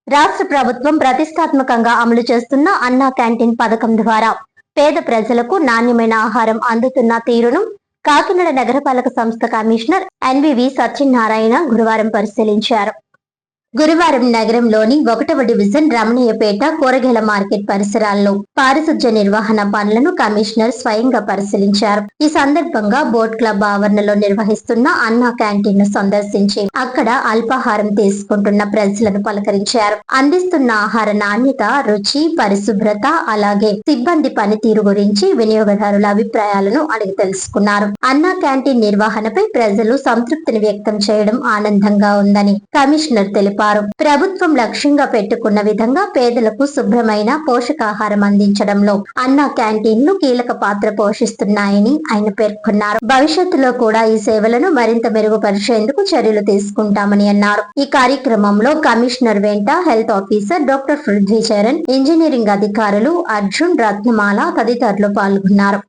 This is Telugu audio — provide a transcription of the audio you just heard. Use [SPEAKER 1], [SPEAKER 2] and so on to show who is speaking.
[SPEAKER 1] రాష్ట్ర ప్రభుత్వం ప్రతిష్టాత్మకంగా అమలు చేస్తున్న అన్నా క్యాంటీన్ పథకం ద్వారా పేద ప్రజలకు నాణ్యమైన ఆహారం అందుతున్న తీరును కాకినాడ నగరపాలక సంస్థ కమిషనర్ ఎన్వివి సత్యనారాయణ గురువారం పరిశీలించారు. గురువారం నగరంలోని 1వ డివిజన్ రమణయ్యపేట కూరగాయల మార్కెట్ పరిసరాల్లో పారిశుధ్య నిర్వహణ పనులను కమిషనర్ స్వయంగా పరిశీలించారు. ఈ సందర్భంగా బోట్ క్లబ్ ఆవరణలో నిర్వహిస్తున్న అన్నా క్యాంటీన్ ను సందర్శించి అక్కడ అల్పాహారం తీసుకుంటున్న ప్రజలను పలకరించారు. అందిస్తున్న ఆహార నాణ్యత, రుచి, పరిశుభ్రత అలాగే సిబ్బంది పనితీరు గురించి వినియోగదారుల అభిప్రాయాలను అడిగి తెలుసుకున్నారు. అన్నా క్యాంటీన్ నిర్వహణపై ప్రజలు సంతృప్తిని వ్యక్తం చేయడం ఆనందంగా ఉందని కమిషనర్ తెలిపారు. ప్రభుత్వం లక్ష్యంగా పెట్టుకున్న విధంగా పేదలకు శుభ్రమైన పోషకాహారం అందించడంలో అన్నా క్యాంటీన్లు కీలక పాత్ర పోషిస్తున్నాయని ఆయన పేర్కొన్నారు. భవిష్యత్తులో కూడా ఈ సేవలను మరింత మెరుగుపరిచేందుకు చర్యలు తీసుకుంటామని అన్నారు. ఈ కార్యక్రమంలో కమిషనర్ వెంట health officer doctor Prithvi Charan, engineering అధికారులు అర్జున్, రత్నమాల తదితరులు పాల్గొన్నారు.